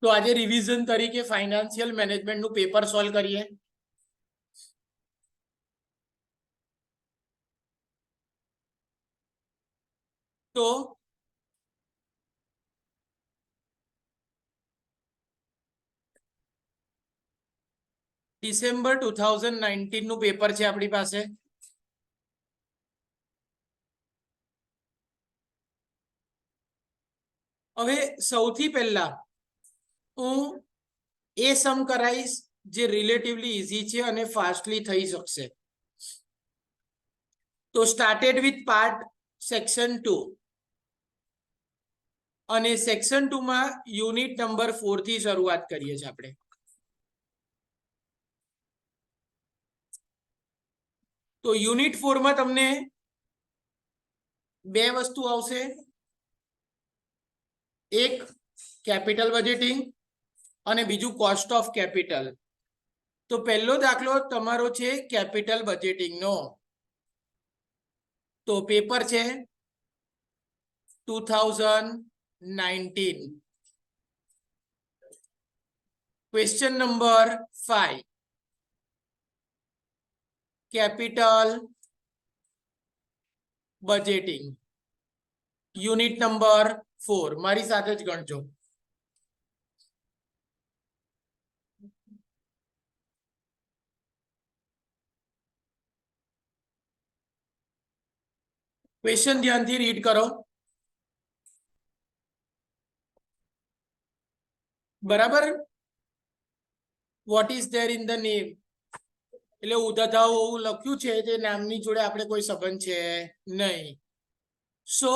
તો આજે રિવિઝન તરીકે ફાઇનાન્શિયલ મેનેજમેન્ટ નું પેપર સોલ્વ કરીએ. તો ડિસેમ્બર 2019 નું પેપર છે આપણી પાસે. હવે સૌથી પહેલા હું એ સમ કરાઈશ જે રિલેટિવલી ઈઝી છે અને ફાસ્ટલી થઈ શકશે. તો સ્ટાર્ટેડ વિથ પાર્ટ સેક્શન 2 અને સેક્શન 2 માં યુનિટ નંબર 4 થી શરૂઆત કરીએ છીએ આપણે. તો યુનિટ 4 માં તમને બે વસ્તુ આવશે. એક કેપિટલ બજેટિંગ અને બીજું કોસ્ટ ઓફ કેપિટલ. તો પહેલો દાખલો તમારો છે કેપિટલ બજેટિંગ નો. તો પેપર છે 2019. Question number 5 capital budgeting unit number 4 મારી સાથે જ ગણજો. ક્વેશ્ચન ધ્યાનથી રીડ કરો. બરાબર. What is there in the name. એટલે ઉધાધાવ એવું લખ્યું છે તે નામની જોડે આપણે કોઈ સંબંધ છે નહીં. સો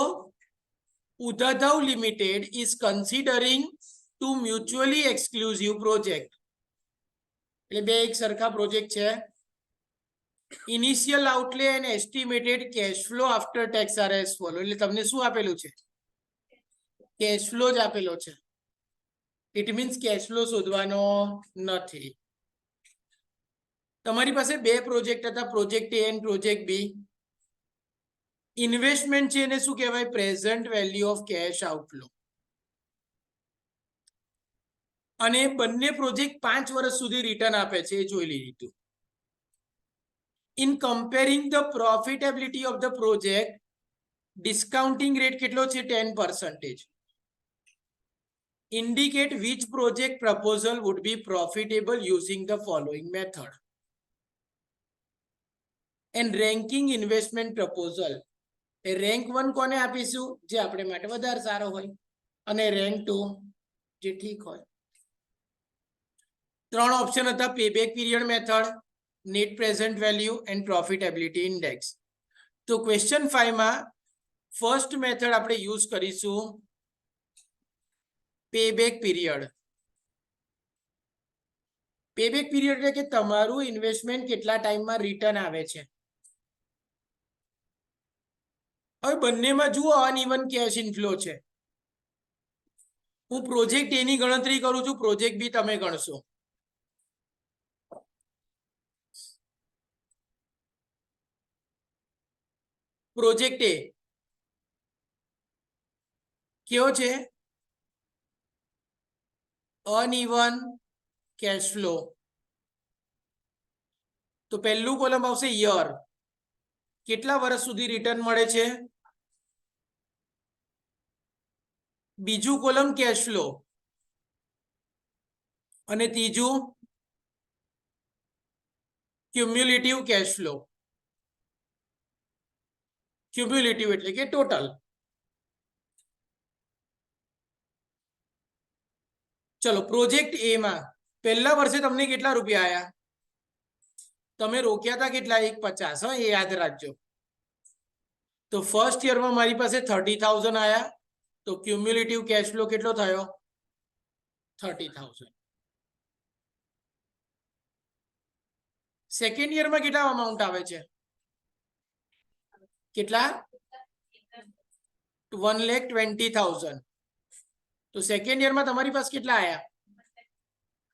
ઉધાધાવ limited is considering two mutually exclusive project. એટલે બે એક સરખા પ્રોજેક્ટ છે. Initial outlay and estimated cash flow after tax are as follow. એટલે તમને શું આપેલું છે? કેશ ફ્લો જ આપેલો છે. ઇટ મીન્સ કેશ ફ્લો શોધવાનો નથી. તમારી પાસે બે પ્રોજેક્ટ હતા, project A and project B. Investment છે એને શું કહેવાય? Present value of cash outflow. અને બંને પ્રોજેક્ટ 5 વર્ષ સુધી રિટર્ન આપે છે એ જોઈ લીધું. In comparing the profitability of the project, discounting rate કેટલો છે? 10%. Indicate which project proposal would be profitable using the following method. And ranking investment proposal. Rank 1 કોને આપીશું? જે આપણે માટે વધારે સારો હોય, અને રેન્ક 2 જે ઠીક હોય. 3 ઓપ્શન હતા: payback period method, net present value and profitability index. તો ક્વેશ્ચન 5 માં ફર્સ્ટ મેથડ આપણે યુઝ કરીશું પેબેક પીરિયડ. પેબેક પીરિયડ એટલે કે તમારું ઇન્વેસ્ટમેન્ટ કેટલા ટાઈમમાં રિટર્ન આવે છે. હવે બંનેમાં જુઓ અનઇવન કેશ ઇનફ્લો છે. હું પ્રોજેક્ટ એ ની ગણતરી કરું છું, પ્રોજેક્ટ બી તમે ગણશો. પ્રોજેક્ટ એ કેવો છે? Uneven cash flow. તો પહેલું કોલમ આવશે યર. કેટલા વર્ષ સુધી રિટર્ન મળે છે? બીજું કોલમ કેશ ફ્લો. અને ત્રીજું ક્યુમ્યુલેટિવ કેશ ફ્લો. ક્યુમ્યુલેટિવ એટલે કે ટોટલ. ચલો પ્રોજેક્ટ એ માં પહેલા વર્ષે તમને કેટલા રૂપિયા આયા? તમે રોક્યા હતા કેટલા? 150. હા, એ યાદ રાખજો. તો ફર્સ્ટ યરમાં મારી પાસે 30,000 આયા. તો ક્યુમ્યુલેટિવ કેશ ફ્લો કેટલો થયો? 30,000. સેકન્ડ યરમાં કેટલા અમાઉન્ટ આવે છે? કેટલા? 1,20,000. તો સેકન્ડ યરમાં તમારી પાસે કેટલા આયા?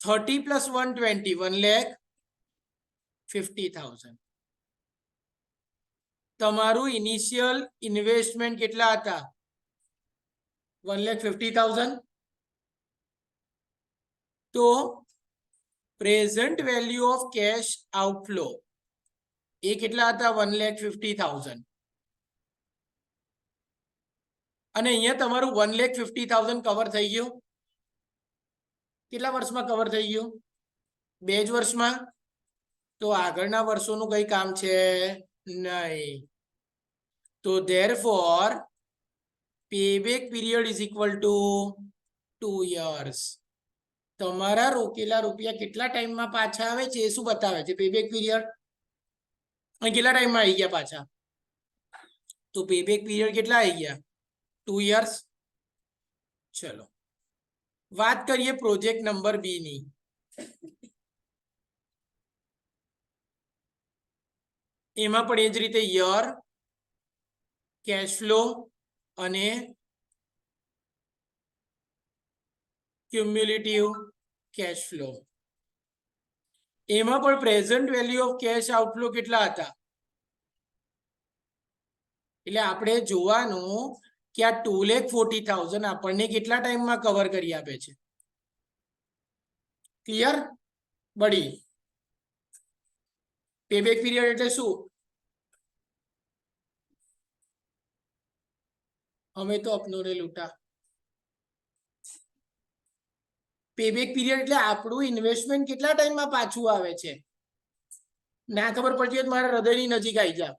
30 + 120, 1,50,000. તમારું ઇનિશિયલ ઇન્વેસ્ટમેન્ટ કેટલા હતા? 1,50,000. તો present value of cash outflow એ કેટલા હતા? 1,50,000. અને અહીંયા તમારું 1,50,000 કવર થઈ ગયું. કેટલા વર્ષમાં કવર થઈ ગયું? 2 જ વર્ષમાં. તો આગળના વર્ષોનું કઈ કામ છે નહીં. તો therefore payback period is equal to 2 years. તમારા રોકેલા રૂપિયા કેટલા ટાઈમમાં પાછા આવે છે એ શું બતાવે છે? પેબેક પીરિયડ. અને કેટલા ટાઈમમાં આવી ગયા પાછા? તો પેબેક પીરિયડ કેટલા આવી ગયા? 2 years. ચલો વાત કરીએ પ્રોજેક્ટ નંબર બી ની. એમાં પણ એ જ રીતે યર, કેશ ફ્લો અને ક્યુમ્યુલેટિવ કેશ ફ્લો. એમાં પણ present value of cash outflow કેટલા હતા? એટલે આપણે જોવાનું કે આ 2,40,000 આપણને કેટલા ટાઈમમાં કવર કરી આપે છે. ક્લિયર? બડી પેબેક પીરિયડ એટલે શું? અમે તો અપનોને લૂંટા. પેબેક પીરિયડ એટલે આપણું ઇન્વેસ્ટમેન્ટ કેટલા ટાઈમમાં પાછું આવે છે. ના ખબર પડતી હોય તો મારા હૃદયની નજીક આવી જા.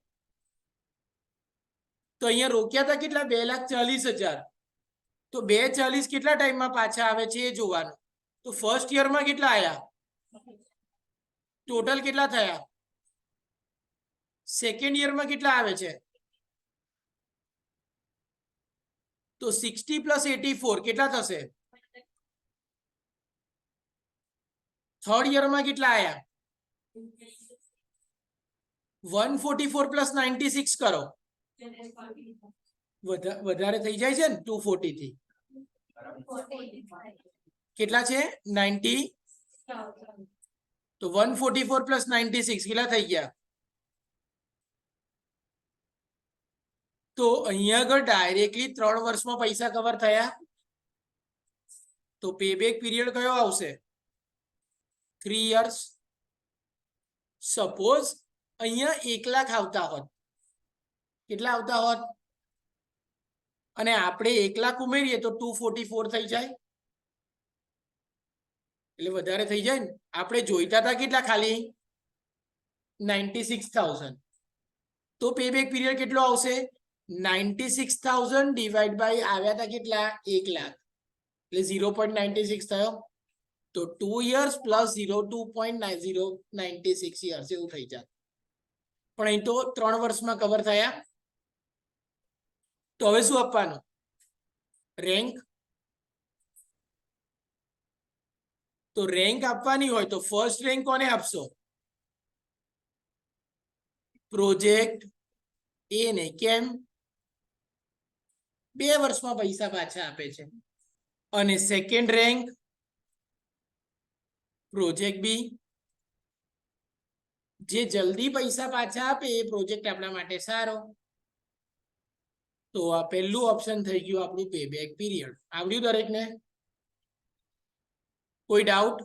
તો અહીંયા રોક્યા હતા કેટલા? 2,40,000. તો 2,40,000 કેટલા ટાઈમમાં પાછા આવે છે એ જોવાનું. તો ફર્સ્ટ યરમાં કેટલા આયા? ટોટલ કેટલા થયા? સેકન્ડ યરમાં કેટલા આવે છે? તો 60 + 84 કેટલા થશે? થર્ડ યરમાં કેટલા આયા? 144 + 96 કરો. વધારે થઈ જાય છે ને 240 થી. કેટલા છે? 90. તો 144 + 96 કેટલા થઈ ગયા? તો અહીંયા આગળ ડાયરેક્ટલી 3 વર્ષમાં પૈસા કવર થયા. તો પેબેક પીરિયડ કયો આવશે? 3 years. સપોઝ અહીંયા 1 લાખ આવતા હોત, કેટલા આવતા હોત? અને આપણે 1 લાખ ઉમેરીએ તો 244 થઈ જાય. એટલે વધારે થઈ જાય ને. આપણે જોઈતા હતા કેટલા? ખાલી 96,000. તો પેબેક પીરિયડ કેટલો આવશે? 96,000 ડિવાઈડ બાય આવ્યા હતા કેટલા? 1 લાખ. એટલે 0.96 થયો. તો 2 years + 2.96 years એવું થઈ જાય. પણ અહીં તો 3 વર્ષમાં કવર થયા. તો હવે શું આપવાનું? રેન્ક. તો રેન્ક આપવાની હોય તો ફર્સ્ટ રેન્ક કોને આપશો? પ્રોજેક્ટ એ ને. કેમ? 2 વર્ષમાં પૈસા પાછા આપે છે. અને સેકન્ડ રેન્ક પ્રોજેક્ટ બી. જે જલ્દી પૈસા પાછા આપે એ પ્રોજેક્ટ આપણા માટે સારો. તો આ પહેલું ઓપ્શન થઈ ગયું આપણું પેબેક પીરિયડ. આવડ્યું દરેકને? કોઈ ડાઉટ?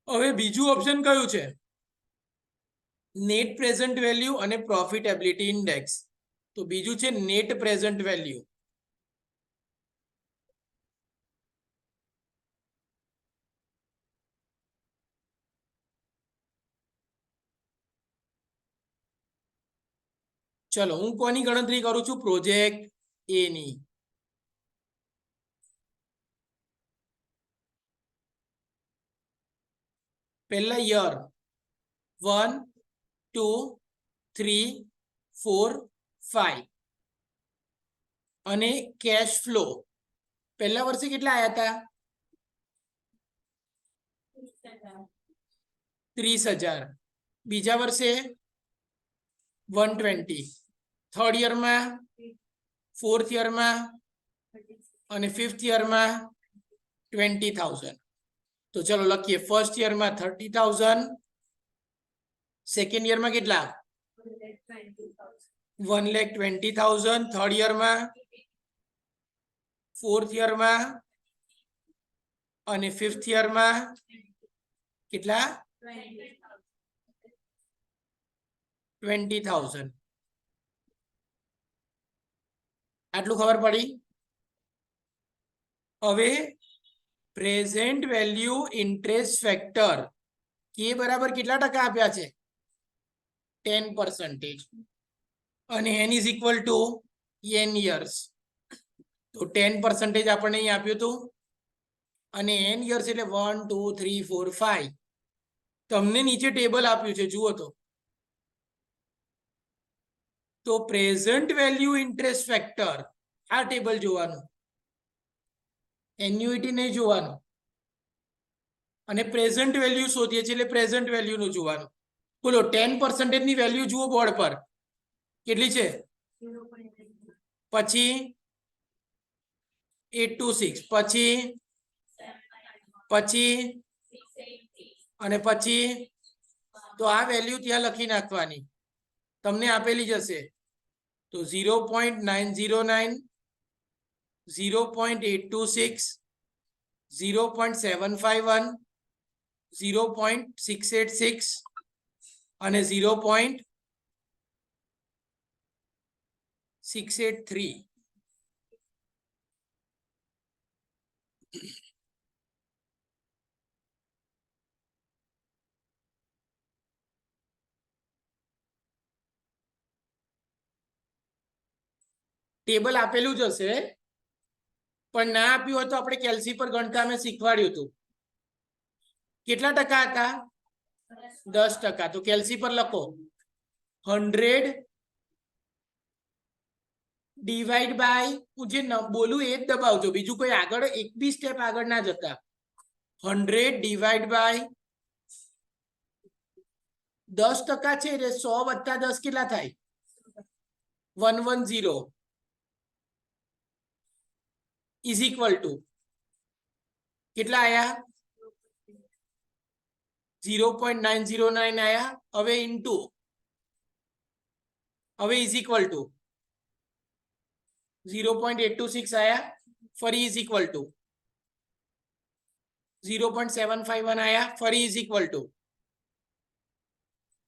હવે બીજું ઓપ્શન કયું છે? નેટ પ્રેઝન્ટ વેલ્યુ અને પ્રોફિટેબિલિટી ઇન્ડેક્સ. તો બીજું છે નેટ પ્રેઝન્ટ વેલ્યુ. ચલો હું કોની ગણતરી કરું છું? પ્રોજેક્ટ એ ની. પહેલા યર 1 2 3 4 5 અને કેશ ફ્લો પહેલા વર્ષે કેટલા આયા હતા? 30,000. બીજા વર્ષે 120. થર્ડ યરમાં, ફોર્થ યરમાં અને ફિફ્થ યરમાં 20,000. તો ચલો લખીએ. ફર્સ્ટ યરમાં 30,000. સેકન્ડ યરમાં કેટલા? 1,20,000. થર્ડ યરમાં, ફોર્થ યરમાં અને 5th યરમાં કેટલા 20,000 આટલું ખબર પડી હવે પ્રેઝન્ટ વેલ્યુ ઇન્ટરેસ્ટ ફેક્ટર કે બરાબર કેટલા ટકા આપ્યા છે 10% અને n is equal to n years તો 10% આપણને અહીં આપ્યું હતું અને n યર્સ એટલે 1 2 3 4 5 તમને નીચે ટેબલ આપ્યું છે જુઓ તો પ્રેઝન્ટ વેલ્યુ ઇન્ટરેસ્ટ ફેક્ટર આ ટેબલ જોવાનું એન્યુઇટી નહીં જોવાનું અને પ્રેઝન્ટ વેલ્યુ શોધીએ છીએ એટલે પ્રેઝન્ટ વેલ્યુ નું જોવાનું બોલો 10% ની વેલ્યુ જુઓ બોર્ડ પર કેટલી છે પછી 826 પછી અને પછી તો આ વેલ્યુ ત્યાં લખી નાખવાની તમને આપેલી જશે તો 0.909 0.826 0.751 0.686 અને 0.683 ટેબલ આપેલું જ હશે પણ ના આપ્યું હોય તો આપણે કેલ્સી પર ગણતા મેં શીખવાડ્યું હતું કેટલા ટકા હતા 10% તો કેલ્સી પર લખો 100 ડિવાઈડ બાય હું જે બોલું એ જ દબાવજો બીજું કોઈ આગળ એક બી સ્ટેપ આગળ ના જતા 100 ડિવાઈડ બાય 10% છે એટલે 100 + 10 કેટલા થાય 110 ઇઝ ઇક્વલ ટુ કેટલા આયા 0.909 આયા હવે ઇન્ટુ હવે ઇઝ ઇક્વલ ટુ 0.826 આયા ફરી ઇઝ ઇક્વલ ટુ 0.751 આયા ફરી ઇઝ ઇક્વલ ટુ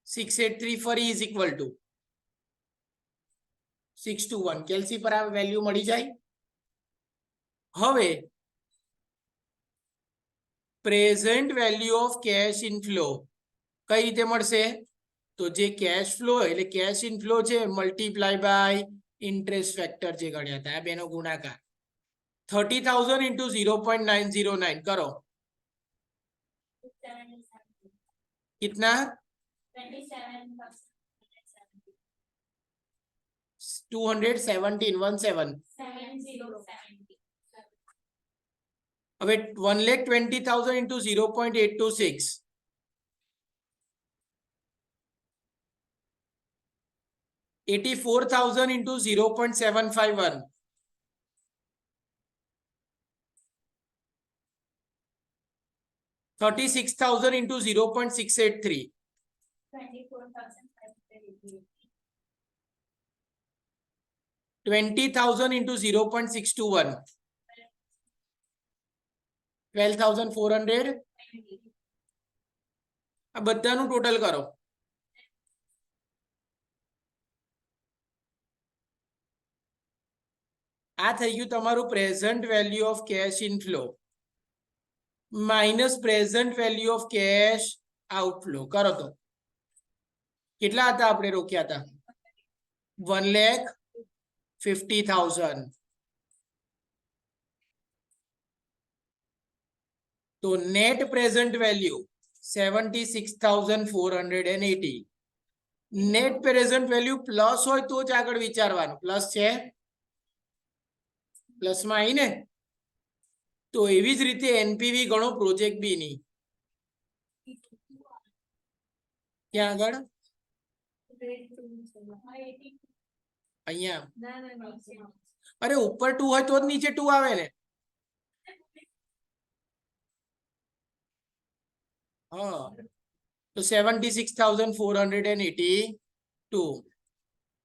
683 ફરી ઇઝ ઇક્વલ ટુ 621 કેલ્સી પર આ વેલ્યુ મળી જાય હવે present value of cash inflow કઈ રીતે મળશે તો જે કેશ ફ્લો એટલે કેશ ઇનફ્લો છે મલ્ટીપ્લાય બાય ઇન્ટરેસ્ટ ફેક્ટર જે ગણ્યા હતા આ બેનો ગુણાકાર 30,000 into 0.909 કરો कितना 217 હવે 1,20,000 into 0.826 84,000 into 0.751 36,000 into 0.683 20,000 into 0.621 12,400 આ બધાનું ટોટલ કરો આ થઈ ગયું તમારું present value of cash inflow minus present value of cash outflow કરો તો કેટલા હતા આપણે રોક્યા હતા 1,50,000 તો net present value 76,480 net present value plus હોય તો જ આગળ વિચારવાનું પ્લસ છે પ્લસમાં આવી ને તો એવી જ રીતે એનપીવી ગણો પ્રોજેક્ટ બી ની ક્યાં આગળ અહીંયા અરે ઉપર 2 હોય તો જ નીચે 2 આવે ને હા તો 76,482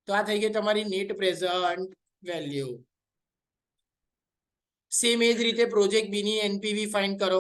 તો આ થઈ ગઈ તમારી નેટ પ્રેઝન્ટ વેલ્યુ સેમ એ જ રીતે પ્રોજેક્ટ બી ની એનપીવી ફાઇન્ડ કરો.